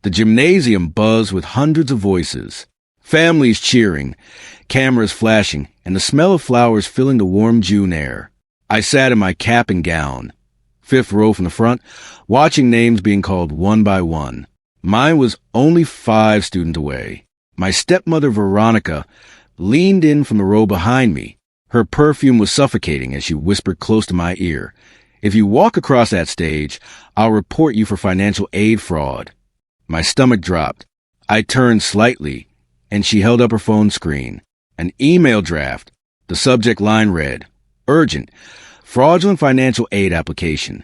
The gymnasium buzzed with hundreds of voices, families cheering, cameras flashing, and the smell of flowers filling the warm June air. I sat in my cap and gown, fifth row from the front, watching names being called one by one. Mine was only 5 students away. My stepmother, Veronica, leaned in from the row behind me. Her perfume was suffocating as she whispered close to my ear, "If you walk across that stage, I'll report you for financial aid fraud." My stomach dropped. I turned slightly, and she held up her phone screen. An email draft. The subject line read, "Urgent. Fraudulent financial aid application."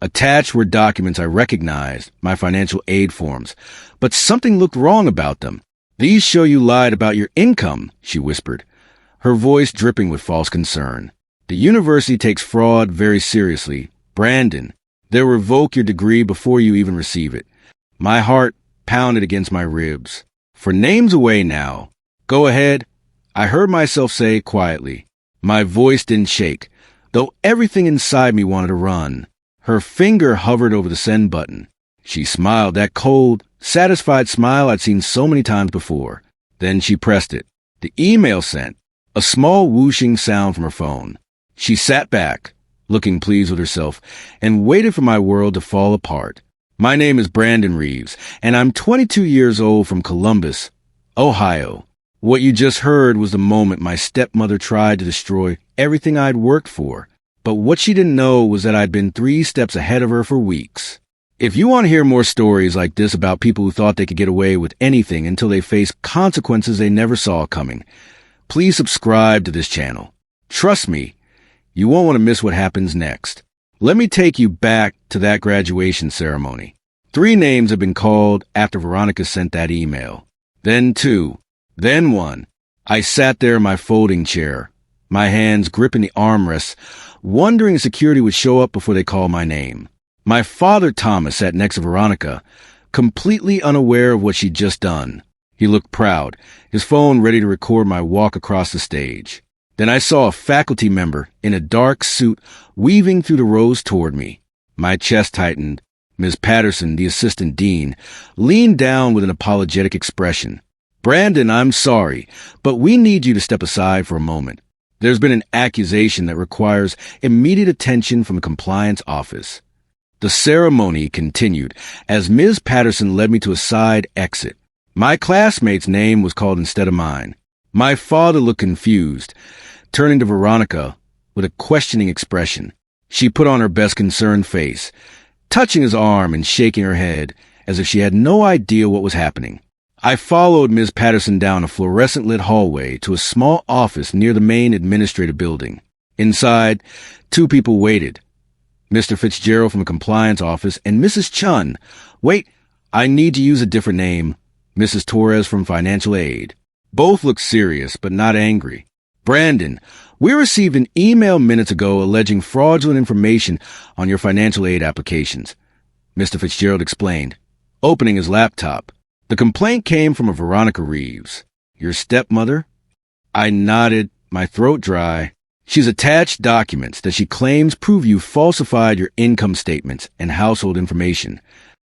Attached were documents I recognized, my financial aid forms, but something looked wrong about them. "These show you lied about your income," she whispered, her voice dripping with false concern. "The university takes fraud very seriously. Brandon, they'll revoke your degree before you even receive it." My heart pounded against my ribs. "For names away now." "Go ahead," I heard myself say quietly. My voice didn't shake, though everything inside me wanted to run. Her finger hovered over the send button. She smiled, that cold, satisfied smile I'd seen so many times before. Then she pressed it. The email sent. A small whooshing sound from her phone. She sat back, looking pleased with herself, and waited for my world to fall apart. "My name is Brandon Reeves, and I'm 22 years old from Columbus, Ohio." What you just heard was the moment my stepmother tried to destroy everything I'd worked for. But what she didn't know was that I'd been 3 steps ahead of her for weeks. If you want to hear more stories like this about people who thought they could get away with anything until they faced consequences they never saw coming, please subscribe to this channel. Trust me, you won't want to miss what happens next. Let me take you back to that graduation ceremony. 3 names have been called after Veronica sent that email. Then 2. Then 1. I sat there in my folding chair, my hands gripping the armrests, wondering if security would show up before they called my name. My father, Thomas, sat next to Veronica, completely unaware of what she'd just done. He looked proud, his phone ready to record my walk across the stage. Then I saw a faculty member in a dark suit weaving through the rows toward me. My chest tightened. Ms. Patterson, the assistant dean, leaned down with an apologetic expression. "Brandon, I'm sorry, but we need you to step aside for a moment. There's been an accusation that requires immediate attention from the compliance office." The ceremony continued as Ms. Patterson led me to a side exit. My classmate's name was called instead of mine. My father looked confused, turning to Veronica with a questioning expression. She put on her best concerned face, touching his arm and shaking her head as if she had no idea what was happening. I followed Ms. Patterson down a fluorescent-lit hallway to a small office near the main administrative building. Inside, 2 people waited. Mr. Fitzgerald from the compliance office and Mrs. Chun. "Wait, I need to use a different name." Mrs. Torres from financial aid. Both looked serious, but not angry. "Brandon, we received an email minutes ago alleging fraudulent information on your financial aid applications," Mr. Fitzgerald explained, opening his laptop. "The complaint came from a Veronica Reeves. Your stepmother?" I nodded, my throat dry. "She's attached documents that she claims prove you falsified your income statements and household information."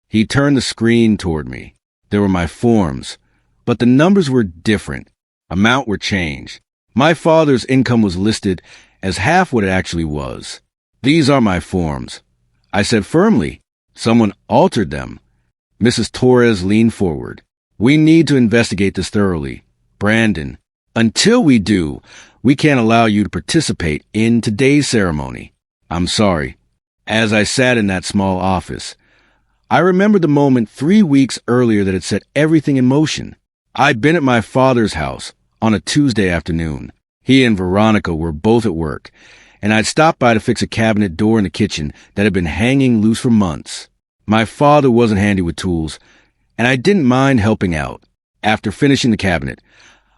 He turned the screen toward me. There were my forms, but the numbers were different. Amount were changed. My father's income was listed as half what it actually was. "These are my forms," I said firmly. "Someone altered them." Mrs. Torres leaned forward. "We need to investigate this thoroughly. Brandon, until we do, we can't allow you to participate in today's ceremony." "I'm sorry." As I sat in that small office, I remembered the moment 3 weeks earlier that had set everything in motion. I'd been at my father's house on a Tuesday afternoon. He and Veronica were both at work, and I'd stopped by to fix a cabinet door in the kitchen that had been hanging loose for months. My father wasn't handy with tools, and I didn't mind helping out. After finishing the cabinet,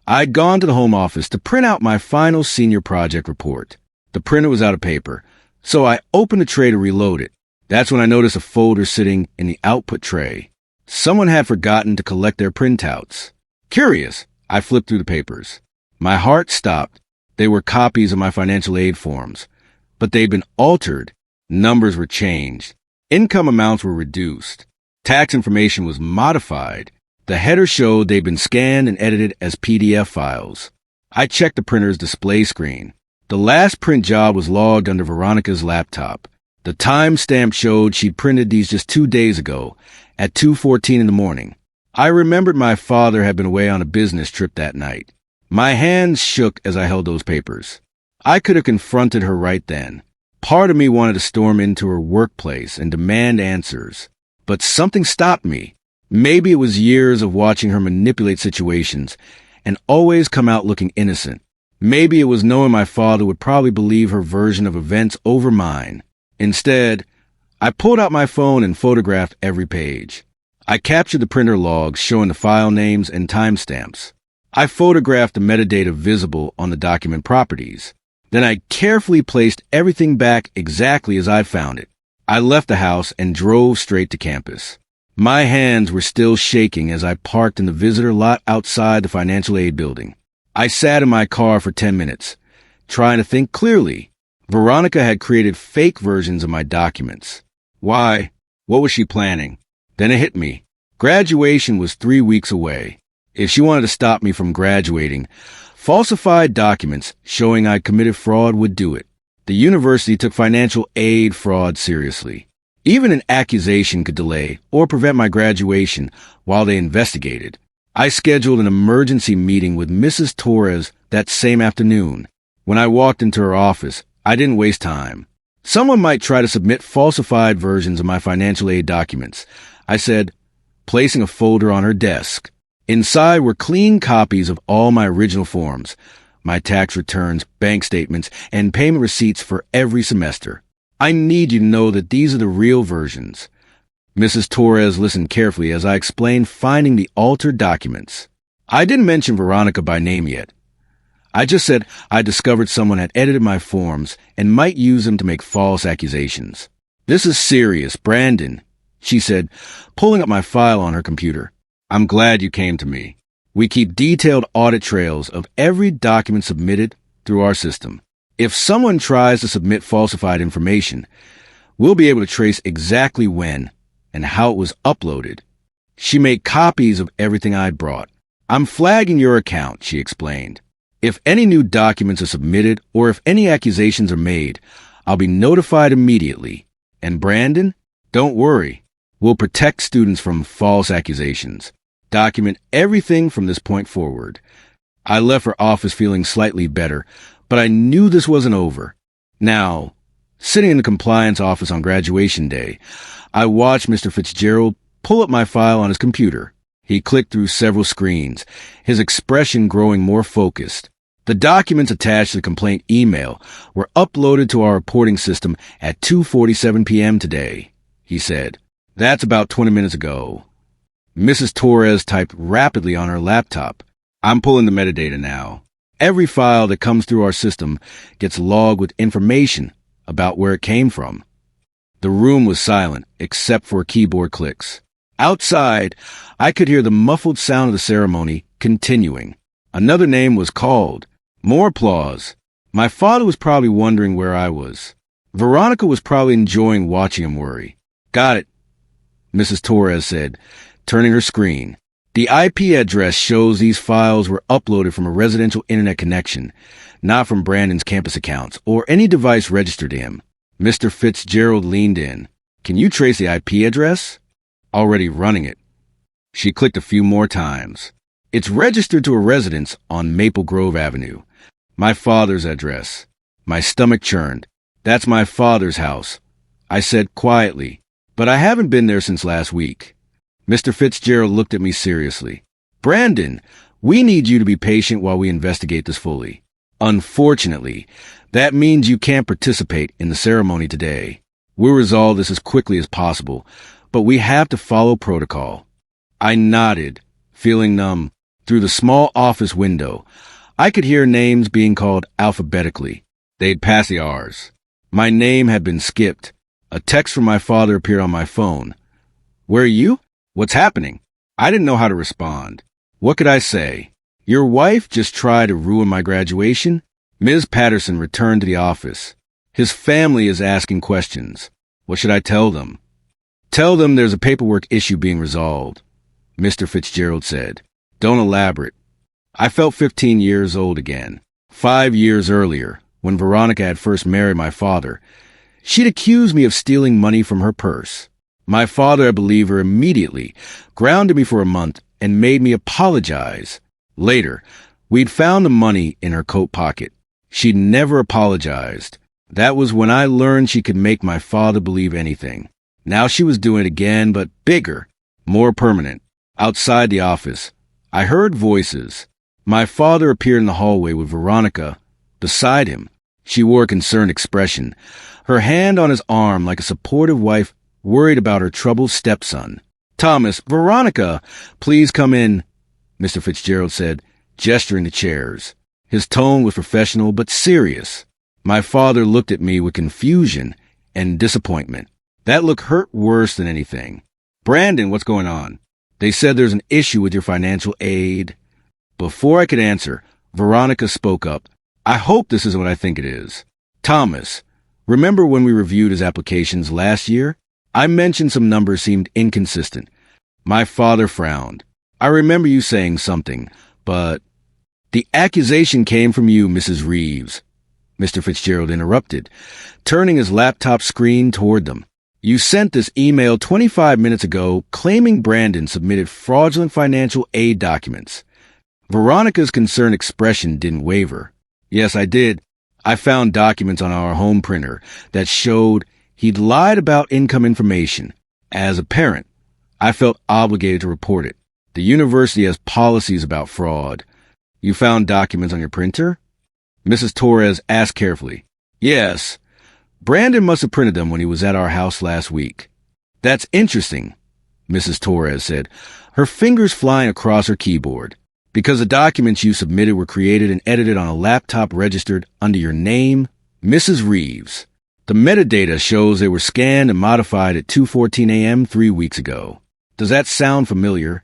I'd gone to the home office to print out my final senior project report. The printer was out of paper, so I opened the tray to reload it. That's when I noticed a folder sitting in the output tray. Someone had forgotten to collect their printouts. Curious, I flipped through the papers. My heart stopped. They were copies of my financial aid forms, but they'd been altered. Numbers were changed. Income amounts were reduced. Tax information was modified. The header showed they'd been scanned and edited as PDF files. I checked the printer's display screen. The last print job was logged under Veronica's laptop. The timestamp showed she'd printed these just 2 days ago, at 2:14 in the morning. I remembered my father had been away on a business trip that night. My hands shook as I held those papers. I could have confronted her right then. Part of me wanted to storm into her workplace and demand answers. But something stopped me. Maybe it was years of watching her manipulate situations and always come out looking innocent. Maybe it was knowing my father would probably believe her version of events over mine. Instead, I pulled out my phone and photographed every page. I captured the printer logs showing the file names and timestamps. I photographed the metadata visible on the document properties. Then I carefully placed everything back exactly as I found it. I left the house and drove straight to campus. My hands were still shaking as I parked in the visitor lot outside the financial aid building. I sat in my car for 10 minutes, trying to think clearly. Veronica had created fake versions of my documents. Why? What was she planning? Then it hit me. Graduation was 3 weeks away. If she wanted to stop me from graduating, falsified documents showing I'd committed fraud would do it. The university took financial aid fraud seriously. Even an accusation could delay or prevent my graduation while they investigated. I scheduled an emergency meeting with Mrs. Torres that same afternoon. When I walked into her office, I didn't waste time. Someone might try to submit falsified versions of my financial aid documents, I said, placing a folder on her desk. Inside were clean copies of all my original forms, my tax returns, bank statements, and payment receipts for every semester. I need you to know that these are the real versions. Mrs. Torres listened carefully as I explained finding the altered documents. I didn't mention Veronica by name yet. I just said I discovered someone had edited my forms and might use them to make false accusations. This is serious, Brandon, she said, pulling up my file on her computer. I'm glad you came to me. We keep detailed audit trails of every document submitted through our system. If someone tries to submit falsified information, we'll be able to trace exactly when and how it was uploaded. She made copies of everything I'd brought. I'm flagging your account, she explained. If any new documents are submitted or if any accusations are made, I'll be notified immediately. And Brandon, don't worry. We'll protect students from false accusations. Document everything from this point forward. I left her office feeling slightly better, but I knew this wasn't over. Now, sitting in the compliance office on graduation day, I watched Mr. Fitzgerald pull up my file on his computer. He clicked through several screens, his expression growing more focused. The documents attached to the complaint email were uploaded to our reporting system at 2:47 p.m. today, he said. That's about 20 minutes ago. Mrs. Torres typed rapidly on her laptop. I'm pulling the metadata now. Every file that comes through our system gets logged with information about where it came from. The room was silent, except for keyboard clicks. Outside, I could hear the muffled sound of the ceremony continuing. Another name was called. More applause. My father was probably wondering where I was. Veronica was probably enjoying watching him worry. Got it, Mrs. Torres said, turning her screen. The IP address shows these files were uploaded from a residential internet connection, not from Brandon's campus accounts or any device registered to him. Mr. Fitzgerald leaned in. Can you trace the IP address? Already running it. She clicked a few more times. It's registered to a residence on Maple Grove Avenue. My father's address. My stomach churned. That's my father's house, I said quietly, but I haven't been there since last week. Mr. Fitzgerald looked at me seriously. Brandon, we need you to be patient while we investigate this fully. Unfortunately, that means you can't participate in the ceremony today. We'll resolve this as quickly as possible, but we have to follow protocol. I nodded, feeling numb. Through the small office window, I could hear names being called alphabetically. They'd pass the R's. My name had been skipped. A text from my father appeared on my phone. Where are you? What's happening? I didn't know how to respond. What could I say? Your wife just tried to ruin my graduation? Ms. Patterson returned to the office. His family is asking questions. What should I tell them? Tell them there's a paperwork issue being resolved, Mr. Fitzgerald said. Don't elaborate. I felt 15 years old again. 5 years earlier, when Veronica had first married my father, she'd accused me of stealing money from her purse. My father, I believe her immediately, grounded me for a month and made me apologize. Later, we'd found the money in her coat pocket. She'd never apologized. That was when I learned she could make my father believe anything. Now she was doing it again, but bigger, more permanent. Outside the office, I heard voices. My father appeared in the hallway with Veronica beside him. She wore a concerned expression, her hand on his arm like a supportive wife worried about her troubled stepson. Thomas, Veronica, please come in, Mr. Fitzgerald said, gesturing to chairs. His tone was professional but serious. My father looked at me with confusion and disappointment. That look hurt worse than anything. Brandon, what's going on? They said there's an issue with your financial aid. Before I could answer, Veronica spoke up. I hope this isn't what I think it is. Thomas, remember when we reviewed his applications last year? I mentioned some numbers seemed inconsistent. My father frowned. I remember you saying something, but... The accusation came from you, Mrs. Reeves, Mr. Fitzgerald interrupted, turning his laptop screen toward them. You sent this email 25 minutes ago claiming Brandon submitted fraudulent financial aid documents. Veronica's concerned expression didn't waver. Yes, I did. I found documents on our home printer that showed he'd lied about income information. As a parent, I felt obligated to report it. The university has policies about fraud. You found documents on your printer? Mrs. Torres asked carefully. Yes. Brandon must have printed them when he was at our house last week. That's interesting, Mrs. Torres said, her fingers flying across her keyboard. Because the documents you submitted were created and edited on a laptop registered under your name, Mrs. Reeves. The metadata shows they were scanned and modified at 2:14 a.m. 3 weeks ago. Does that sound familiar?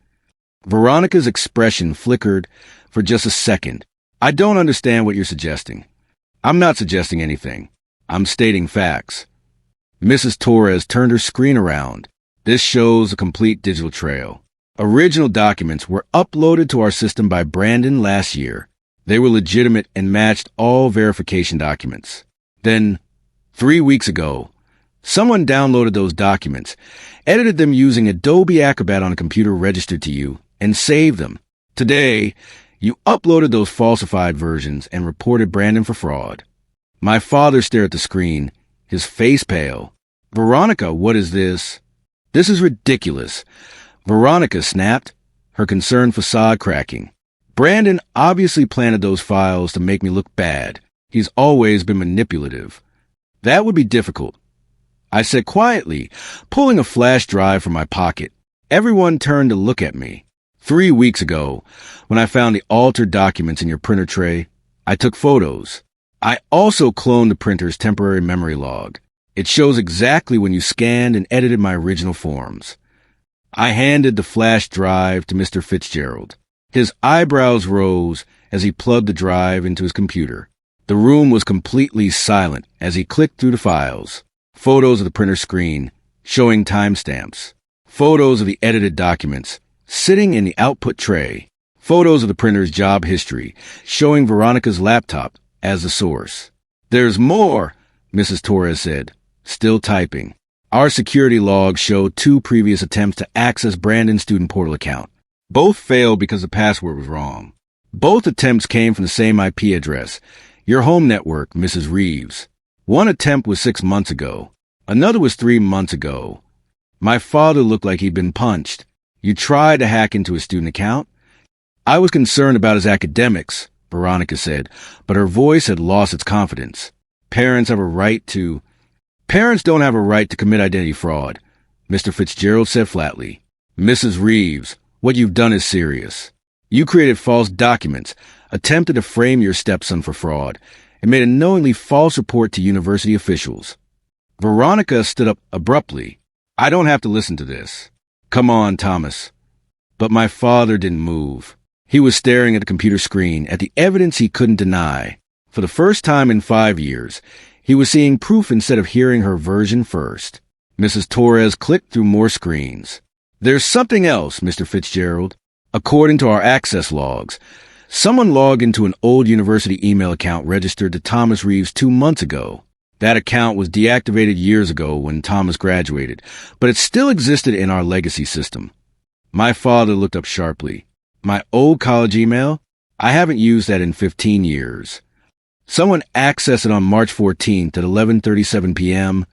Veronica's expression flickered for just a second. I don't understand what you're suggesting. I'm not suggesting anything. I'm stating facts. Mrs. Torres turned her screen around. This shows a complete digital trail. Original documents were uploaded to our system by Brandon last year. They were legitimate and matched all verification documents. Then, 3 weeks ago, someone downloaded those documents, edited them using Adobe Acrobat on a computer registered to you, and saved them. Today, you uploaded those falsified versions and reported Brandon for fraud. My father stared at the screen, his face pale. Veronica, what is this? This is ridiculous. Veronica snapped, her concerned facade cracking. Brandon obviously planted those files to make me look bad. He's always been manipulative. That would be difficult, I said quietly, pulling a flash drive from my pocket. Everyone turned to look at me. 3 weeks ago, when I found the altered documents in your printer tray, I took photos. I also cloned the printer's temporary memory log. It shows exactly when you scanned and edited my original forms. I handed the flash drive to Mr. Fitzgerald. His eyebrows rose as he plugged the drive into his computer. The room was completely silent as he clicked through the files. Photos of the printer screen, showing timestamps. Photos of the edited documents, sitting in the output tray. Photos of the printer's job history, showing Veronica's laptop as the source. There's more, Mrs. Torres said, still typing. Our security logs showed 2 previous attempts to access Brandon's student portal account. Both failed because the password was wrong. Both attempts came from the same IP address, your home network, Mrs. Reeves. One attempt was 6 months ago. Another was 3 months ago. My father looked like he'd been punched. You tried to hack into his student account? I was concerned about his academics, Veronica said, but her voice had lost its confidence. Parents don't have a right to commit identity fraud, Mr. Fitzgerald said flatly. Mrs. Reeves, what you've done is serious. You created false documents, attempted to frame your stepson for fraud, and made a knowingly false report to university officials. Veronica stood up abruptly. I don't have to listen to this. Come on, Thomas. But my father didn't move. He was staring at the computer screen, at the evidence he couldn't deny. For the first time in 5 years, he was seeing proof instead of hearing her version first. Mrs. Torres clicked through more screens. There's something else, Mr. Fitzgerald. According to our access logs, someone logged into an old university email account registered to Thomas Reeves 2 months ago. That account was deactivated years ago when Thomas graduated, but it still existed in our legacy system. My father looked up sharply. My old college email? I haven't used that in 15 years. Someone accessed it on March 14th at 11:37 p.m.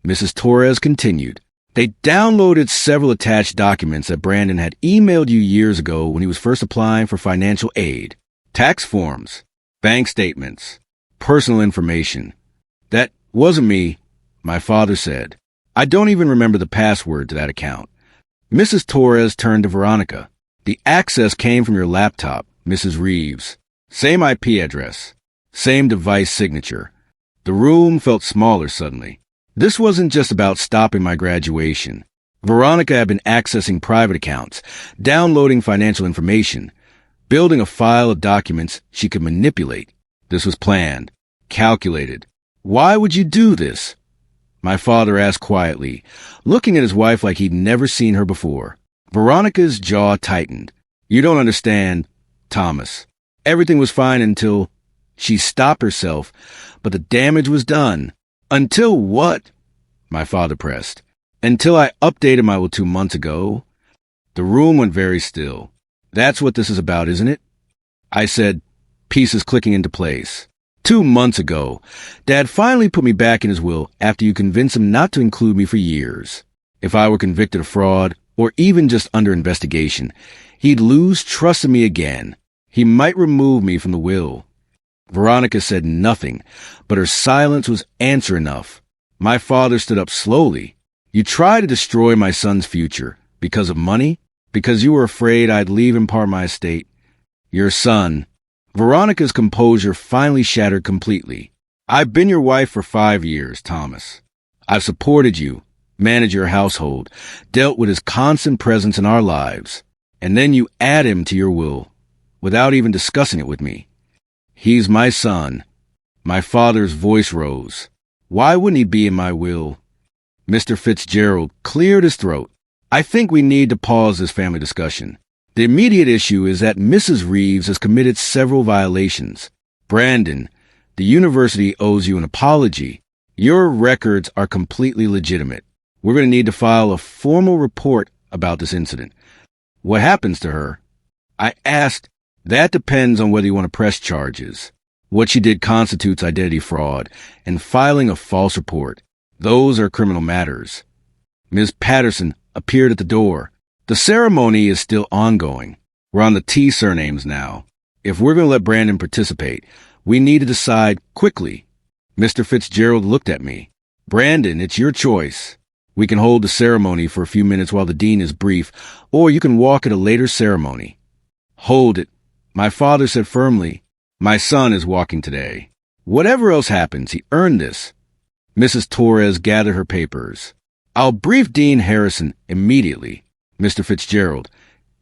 Mrs. Torres continued. They downloaded several attached documents that Brandon had emailed you years ago when he was first applying for financial aid. Tax forms, bank statements, personal information. That wasn't me, my father said. I don't even remember the password to that account. Mrs. Torres turned to Veronica. The access came from your laptop, Mrs. Reeves. Same IP address. Same device signature. The room felt smaller suddenly. This wasn't just about stopping my graduation. Veronica had been accessing private accounts, downloading financial information, building a file of documents she could manipulate. This was planned, calculated. Why would you do this? My father asked quietly, looking at his wife like he'd never seen her before. Veronica's jaw tightened. You don't understand, Thomas. Everything was fine until... She stopped herself, but the damage was done. Until what? My father pressed. Until I updated my will 2 months ago. The room went very still. That's what this is about, isn't it? I said, pieces clicking into place. 2 months ago, Dad finally put me back in his will after you convinced him not to include me for years. If I were convicted of fraud, or even just under investigation, he'd lose trust in me again. He might remove me from the will. Veronica said nothing, but her silence was answer enough. My father stood up slowly. You tried to destroy my son's future. Because of money? Because you were afraid I'd leave him part of my estate? Your son. Veronica's composure finally shattered completely. I've been your wife for 5 years, Thomas. I've supported you, managed your household, dealt with his constant presence in our lives. And then you add him to your will, without even discussing it with me. He's my son. My father's voice rose. Why wouldn't he be in my will? Mr. Fitzgerald cleared his throat. I think we need to pause this family discussion. The immediate issue is that Mrs. Reeves has committed several violations. Brandon, the university owes you an apology. Your records are completely legitimate. We're going to need to file a formal report about this incident. What happens to her? I asked. That depends on whether you want to press charges. What she did constitutes identity fraud and filing a false report. Those are criminal matters. Ms. Patterson appeared at the door. The ceremony is still ongoing. We're on the T surnames now. If we're going to let Brandon participate, we need to decide quickly. Mr. Fitzgerald looked at me. Brandon, it's your choice. We can hold the ceremony for a few minutes while the dean is brief, or you can walk at a later ceremony. Hold it. My father said firmly, my son is walking today. Whatever else happens, he earned this. Mrs. Torres gathered her papers. I'll brief Dean Harrison immediately. Mr. Fitzgerald,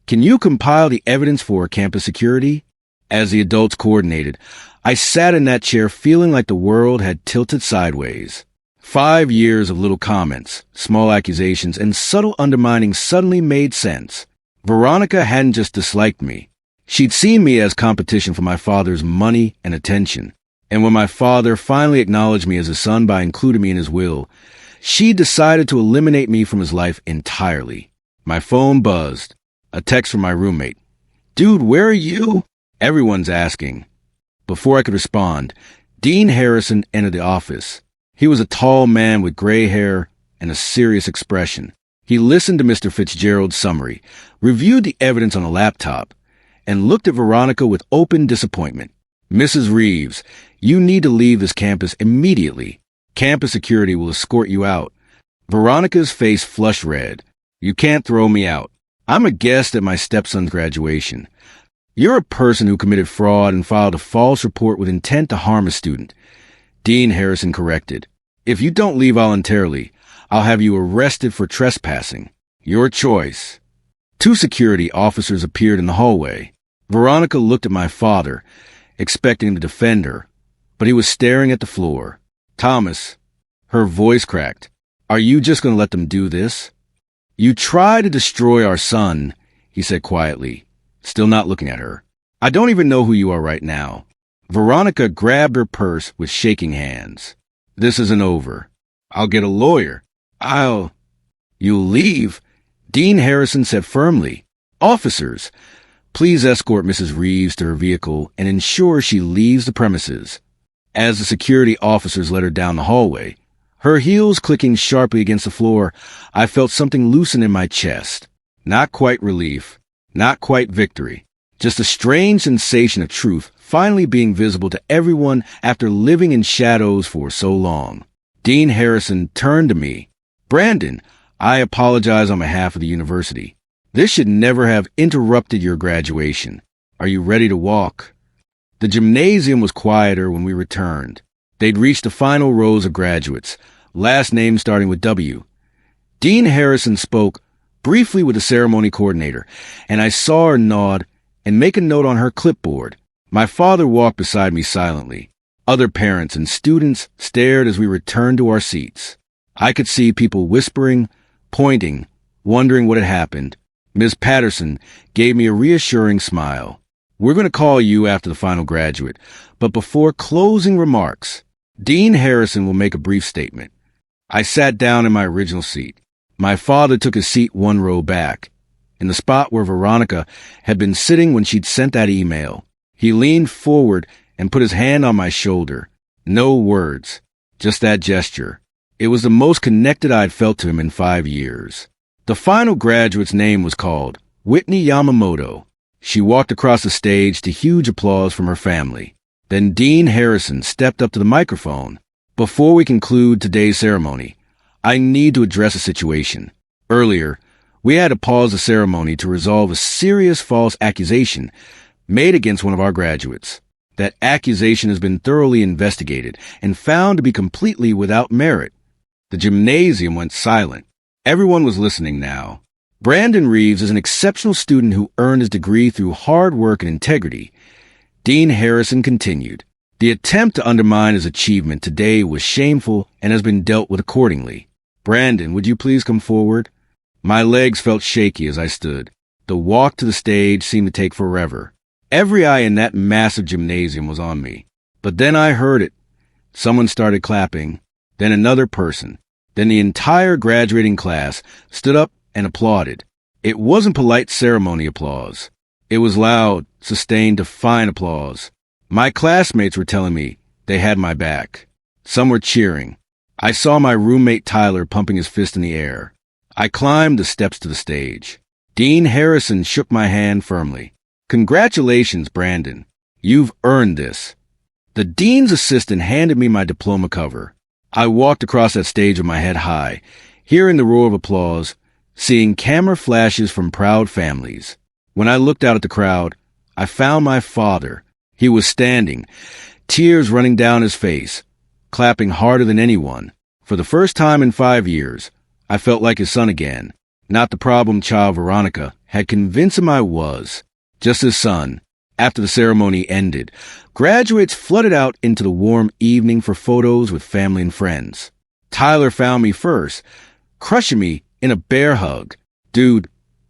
can you compile the evidence for campus security? As the adults coordinated, I sat in that chair feeling like the world had tilted sideways. 5 years of little comments, small accusations, and subtle undermining suddenly made sense. Veronica hadn't just disliked me. She'd seen me as competition for my father's money and attention. And when my father finally acknowledged me as a son by including me in his will, she decided to eliminate me from his life entirely. My phone buzzed. A text from my roommate. Dude, where are you? Everyone's asking. Before I could respond, Dean Harrison entered the office. He was a tall man with gray hair and a serious expression. He listened to Mr. Fitzgerald's summary, reviewed the evidence on a laptop, and looked at Veronica with open disappointment. Mrs. Reeves, you need to leave this campus immediately. Campus security will escort you out. Veronica's face flushed red. You can't throw me out. I'm a guest at my stepson's graduation. You're a person who committed fraud and filed a false report with intent to harm a student. Dean Harrison corrected. If you don't leave voluntarily, I'll have you arrested for trespassing. Your choice. 2 security officers appeared in the hallway. Veronica looked at my father, expecting to defend her, but he was staring at the floor. Thomas. Her voice cracked. Are you just going to let them do this? You try to destroy our son, he said quietly, still not looking at her. I don't even know who you are right now. Veronica grabbed her purse with shaking hands. This isn't over. I'll get a lawyer. You'll leave, Dean Harrison said firmly. Officers, please escort Mrs. Reeves to her vehicle and ensure she leaves the premises. As the security officers led her down the hallway, her heels clicking sharply against the floor, I felt something loosen in my chest. Not quite relief, not quite victory, just a strange sensation of truth finally being visible to everyone after living in shadows for so long. Dean Harrison turned to me. Brandon, I apologize on behalf of the university. This should never have interrupted your graduation. Are you ready to walk? The gymnasium was quieter when we returned. They'd reached the final rows of graduates, last names starting with W. Dean Harrison spoke briefly with the ceremony coordinator, and I saw her nod and make a note on her clipboard. My father walked beside me silently. Other parents and students stared as we returned to our seats. I could see people whispering, pointing, wondering what had happened. Ms. Patterson gave me a reassuring smile. We're going to call you after the final graduate, but before closing remarks, Dean Harrison will make a brief statement. I sat down in my original seat. My father took his seat one row back, in the spot where Veronica had been sitting when she'd sent that email. He leaned forward and put his hand on my shoulder. No words, just that gesture. It was the most connected I'd felt to him in 5 years. The final graduate's name was called Whitney Yamamoto. She walked across the stage to huge applause from her family. Then Dean Harrison stepped up to the microphone. Before we conclude today's ceremony, I need to address a situation. Earlier, we had to pause the ceremony to resolve a serious false accusation made against one of our graduates. That accusation has been thoroughly investigated and found to be completely without merit. The gymnasium went silent. Everyone was listening now. Brandon Reeves is an exceptional student who earned his degree through hard work and integrity. Dean Harrison continued. The attempt to undermine his achievement today was shameful and has been dealt with accordingly. Brandon, would you please come forward? My legs felt shaky as I stood. The walk to the stage seemed to take forever. Every eye in that massive gymnasium was on me. But then I heard it. Someone started clapping, then another person. Then the entire graduating class stood up and applauded. It wasn't polite ceremony applause. It was loud, sustained, defiant applause. My classmates were telling me they had my back. Some were cheering. I saw my roommate Tyler pumping his fist in the air. I climbed the steps to the stage. Dean Harrison shook my hand firmly. Congratulations, Brandon. You've earned this. The dean's assistant handed me my diploma cover. I walked across that stage with my head high, hearing the roar of applause, seeing camera flashes from proud families. When I looked out at the crowd, I found my father. He was standing, tears running down his face, clapping harder than anyone. For the first time in 5 years, I felt like his son again. Not the problem child Veronica had convinced him I was. Just his son. After the ceremony ended, graduates flooded out into the warm evening for photos with family and friends. Tyler found me first, crushing me in a bear hug. Dude,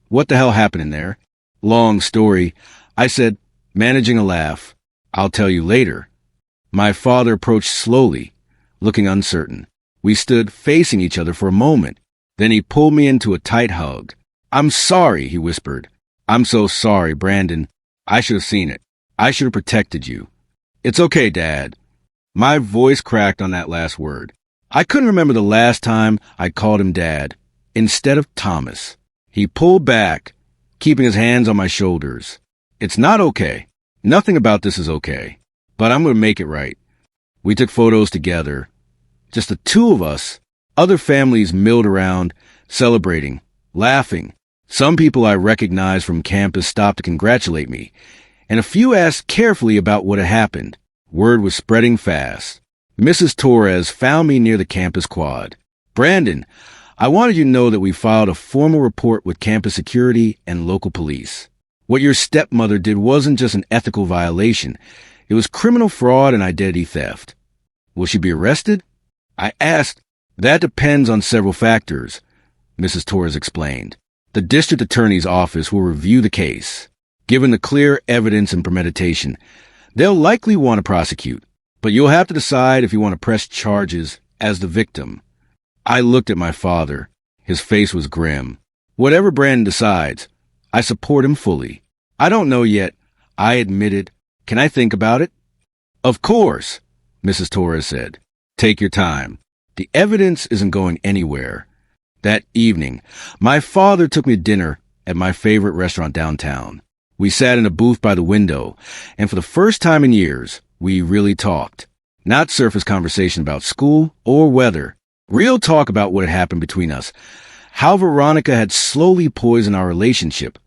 what the hell happened in there? Long story. I said, managing a laugh. I'll tell you later. My father approached slowly, looking uncertain. We stood facing each other for a moment. Then he pulled me into a tight hug. I'm sorry, he whispered. I'm so sorry, Brandon. I should have seen it. I should have protected you. It's okay, Dad. My voice cracked on that last word. I couldn't remember the last time I called him Dad, instead of Thomas. He pulled back, keeping his hands on my shoulders. It's not okay. Nothing about this is okay. But I'm going to make it right. We took photos together. Just the two of us. Other families milled around, celebrating, laughing. Some people I recognized from campus stopped to congratulate me, and a few asked carefully about what had happened. Word was spreading fast. Mrs. Torres found me near the campus quad. Brandon, I wanted you to know that we filed a formal report with campus security and local police. What your stepmother did wasn't just an ethical violation. It was criminal fraud and identity theft. Will she be arrested? I asked, That depends on several factors, Mrs. Torres explained. The district attorney's office will review the case. Given the clear evidence and premeditation, they'll likely want to prosecute, but you'll have to decide if you want to press charges as the victim. I looked at my father. His face was grim. Whatever Brandon decides, I support him fully. I don't know yet, I admitted. Can I think about it? Of course, Mrs. Torres said. Take your time. The evidence isn't going anywhere. That evening, my father took me to dinner at my favorite restaurant downtown. We sat in a booth by the window, and for the first time in years, we really talked. Not surface conversation about school or weather. Real talk about what had happened between us. How Veronica had slowly poisoned our relationship.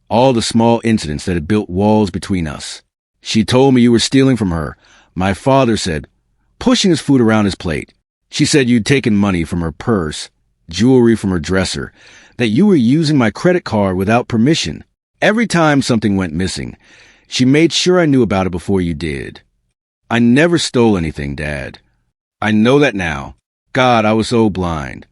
All the small incidents that had built walls between us. She told me you were stealing from her, my father said, pushing his food around his plate. She said you'd taken money from her purse, jewelry from her dresser, that you were using my credit card without permission. Every time something went missing, she made sure I knew about it before you did. I never stole anything, Dad. I know that now. God, I was so blind.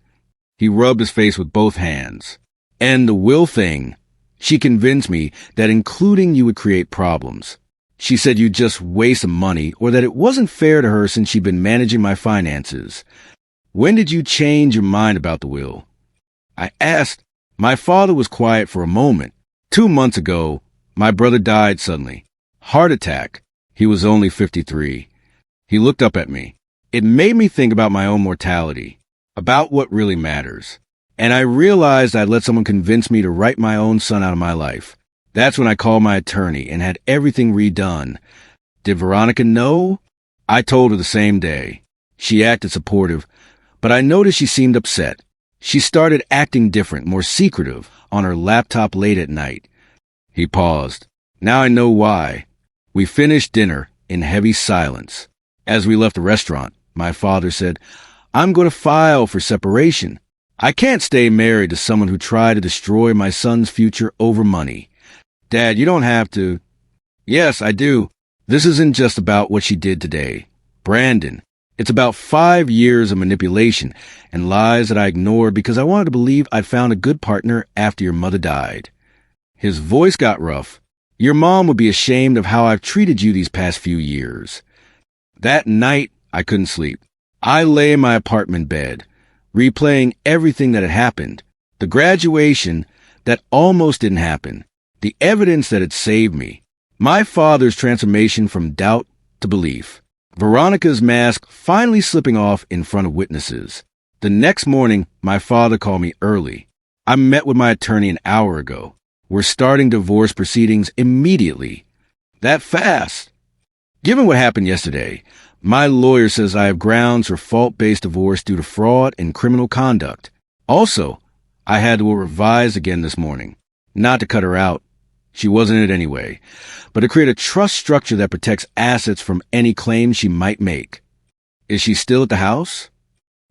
He rubbed his face with both hands. And the will thing, she convinced me that including you would create problems. She said you'd just waste some money or that it wasn't fair to her since she'd been managing my finances. When did you change your mind about the will? I asked. My father was quiet for a moment. 2 months ago, my brother died suddenly. Heart attack. He was only 53. He looked up at me. It made me think about my own mortality, about what really matters. And I realized I'd let someone convince me to write my own son out of my life. That's when I called my attorney and had everything redone. Did Veronica know? I told her the same day. She acted supportive, but I noticed she seemed upset. She started acting different, more secretive, on her laptop late at night. He paused. Now I know why. We finished dinner in heavy silence. As we left the restaurant, my father said, I'm going to file for separation. I can't stay married to someone who tried to destroy my son's future over money. Dad, you don't have to. Yes, I do. This isn't just about what she did today. Brandon, it's about 5 years of manipulation and lies that I ignored because I wanted to believe I'd found a good partner after your mother died. His voice got rough. Your mom would be ashamed of how I've treated you these past few years. That night, I couldn't sleep. I lay in my apartment bed, replaying everything that had happened. The graduation that almost didn't happen. The evidence that had saved me. My father's transformation from doubt to belief. Veronica's mask finally slipping off in front of witnesses. The next morning, my father called me early. I met with my attorney an hour ago. We're starting divorce proceedings immediately. That fast. Given what happened yesterday, my lawyer says I have grounds for fault-based divorce due to fraud and criminal conduct. Also, I had to revise again this morning. Not to cut her out. She wasn't in it anyway. But to create a trust structure that protects assets from any claims she might make. Is she still at the house?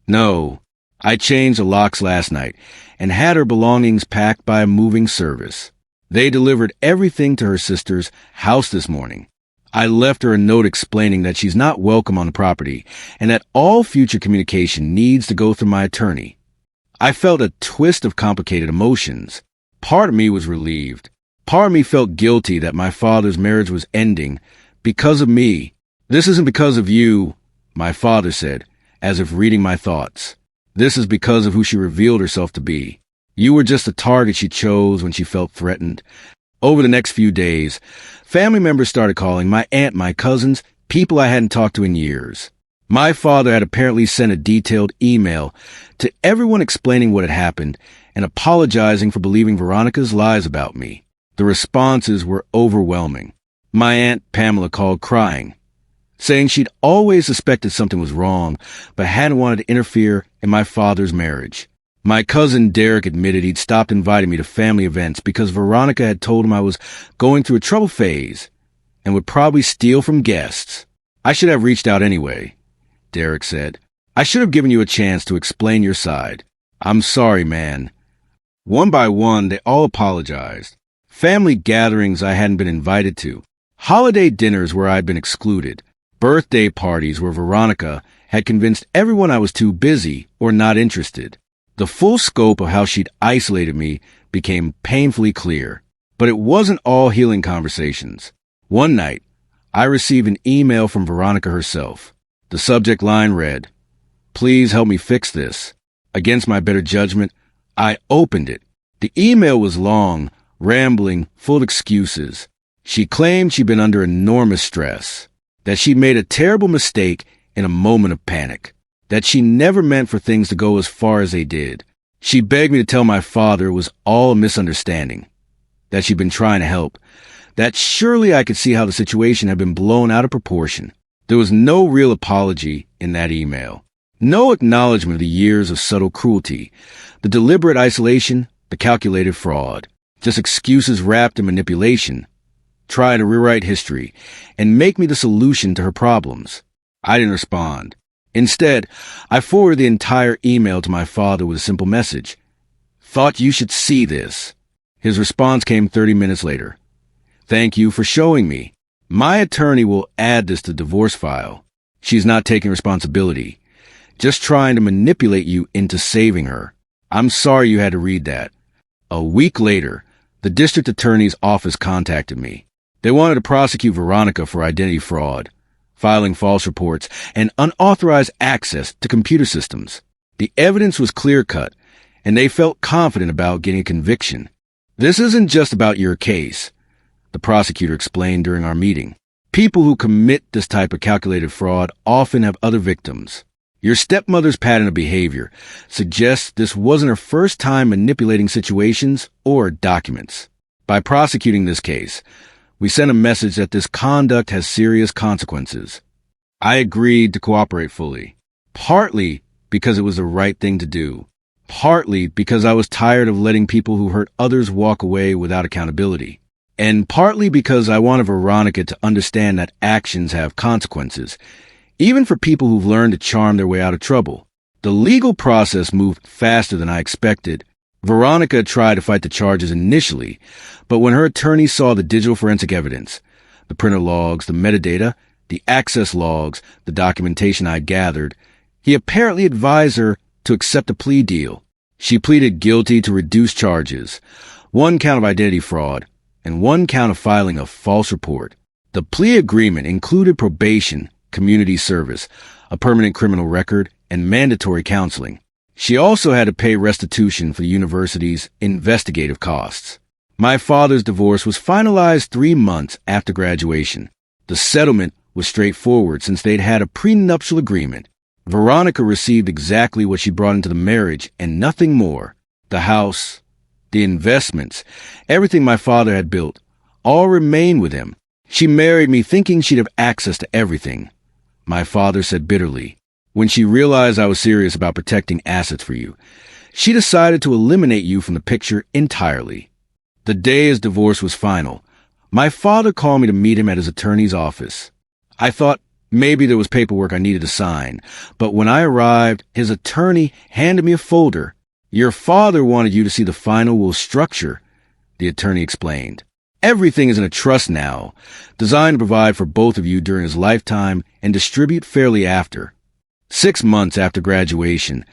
No. I changed the locks last night and had her belongings packed by a moving service. They delivered everything to her sister's house this morning. I left her a note explaining that she's not welcome on the property and that all future communication needs to go through my attorney. I felt a twist of complicated emotions. Part of me was relieved. Part of me felt guilty that my father's marriage was ending because of me. This isn't because of you, my father said, as if reading my thoughts. This is because of who she revealed herself to be. You were just the target she chose when she felt threatened. Over the next few days, family members started calling, my aunt, my cousins, people I hadn't talked to in years. My father had apparently sent a detailed email to everyone explaining what had happened and apologizing for believing Veronica's lies about me. The responses were overwhelming. My aunt Pamela called crying, saying she'd always suspected something was wrong, but hadn't wanted to interfere in my father's marriage. My cousin Derek admitted he'd stopped inviting me to family events because Veronica had told him I was going through a trouble phase and would probably steal from guests. I should have reached out anyway, Derek said. I should have given you a chance to explain your side. I'm sorry, man. One by one, they all apologized. Family gatherings I hadn't been invited to. Holiday dinners where I'd been excluded. Birthday parties where Veronica had convinced everyone I was too busy or not interested. The full scope of how she'd isolated me became painfully clear. But it wasn't all healing conversations. One night, I received an email from Veronica herself. The subject line read, "Please help me fix this." Against my better judgment, I opened it. The email was long, rambling, full of excuses. She claimed she'd been under enormous stress, that she'd made a terrible mistake in a moment of panic, that she never meant for things to go as far as they did. She begged me to tell my father it was all a misunderstanding, that she'd been trying to help, that surely I could see how the situation had been blown out of proportion. There was no real apology in that email. No acknowledgement of the years of subtle cruelty, the deliberate isolation, the calculated fraud. Just excuses wrapped in manipulation. Try to rewrite history and make me the solution to her problems. I didn't respond. Instead, I forwarded the entire email to my father with a simple message. "Thought you should see this." His response came 30 minutes later. "Thank you for showing me. My attorney will add this to the divorce file. She's not taking responsibility. Just trying to manipulate you into saving her. I'm sorry you had to read that." A week later, the district attorney's office contacted me. They wanted to prosecute Veronica for identity fraud, filing false reports, and unauthorized access to computer systems. The evidence was clear-cut, and they felt confident about getting a conviction. "This isn't just about your case," the prosecutor explained during our meeting. "People who commit this type of calculated fraud often have other victims. Your stepmother's pattern of behavior suggests this wasn't her first time manipulating situations or documents. By prosecuting this case, we sent a message that this conduct has serious consequences." I agreed to cooperate fully, partly because it was the right thing to do, partly because I was tired of letting people who hurt others walk away without accountability, and partly because I wanted Veronica to understand that actions have consequences, even for people who've learned to charm their way out of trouble. The legal process moved faster than I expected. Veronica tried to fight the charges initially, but when her attorney saw the digital forensic evidence, the printer logs, the metadata, the access logs, the documentation I'd gathered, he apparently advised her to accept a plea deal. She pleaded guilty to reduced charges, 1 count of identity fraud, and 1 count of filing a false report. The plea agreement included probation, community service, a permanent criminal record, and mandatory counseling. She also had to pay restitution for the university's investigative costs. My father's divorce was finalized 3 months after graduation. The settlement was straightforward since they'd had a prenuptial agreement. Veronica received exactly what she brought into the marriage and nothing more. The house, the investments, everything my father had built, all remained with him. She married me thinking she'd have access to everything. My father said bitterly, when she realized I was serious about protecting assets for you, she decided to eliminate you from the picture entirely. The day his divorce was final, my father called me to meet him at his attorney's office. I thought maybe there was paperwork I needed to sign, but when I arrived, his attorney handed me a folder. "Your father wanted you to see the final will structure," the attorney explained. "Everything is in a trust now, designed to provide for both of you during his lifetime and distribute fairly after." 6 months after graduation,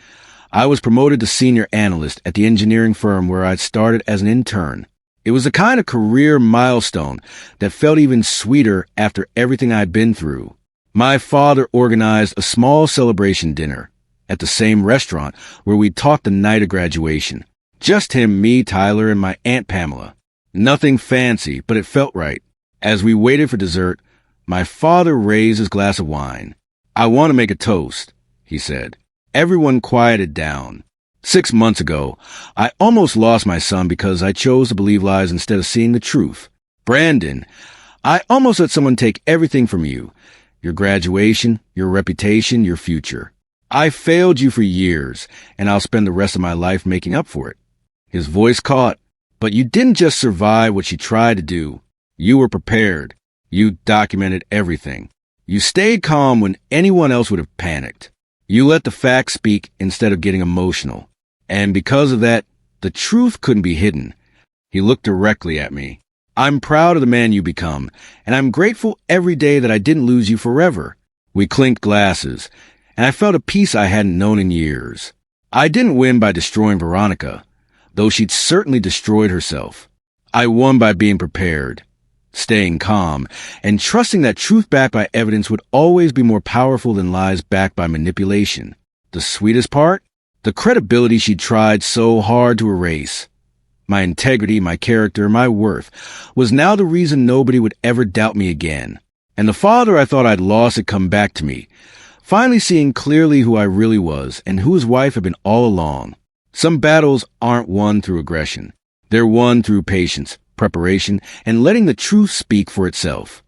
I was promoted to senior analyst at the engineering firm where I'd started as an intern. It was the kind of career milestone that felt even sweeter after everything I'd been through. My father organized a small celebration dinner at the same restaurant where we'd talked the night of graduation. Just him, me, Tyler, and my Aunt Pamela. Nothing fancy, but it felt right. As we waited for dessert, my father raised his glass of wine. "I want to make a toast," he said. Everyone quieted down. 6 months ago, I almost lost my son because I chose to believe lies instead of seeing the truth. "Brandon, I almost let someone take everything from you. Your graduation, your reputation, your future. I failed you for years, and I'll spend the rest of my life making up for it." His voice caught. "But you didn't just survive what she tried to do. You were prepared. You documented everything. You stayed calm when anyone else would have panicked. You let the facts speak instead of getting emotional. And because of that, the truth couldn't be hidden." He looked directly at me. "I'm proud of the man you become, and I'm grateful every day that I didn't lose you forever." We clinked glasses, and I felt a peace I hadn't known in years. I didn't win by destroying Veronica, though she'd certainly destroyed herself. I won by being prepared, staying calm, and trusting that truth backed by evidence would always be more powerful than lies backed by manipulation. The sweetest part? The credibility she'd tried so hard to erase. My integrity, my character, my worth was now the reason nobody would ever doubt me again. And the father I thought I'd lost had come back to me, finally seeing clearly who I really was and who his wife had been all along. Some battles aren't won through aggression. They're won through patience, preparation, and letting the truth speak for itself.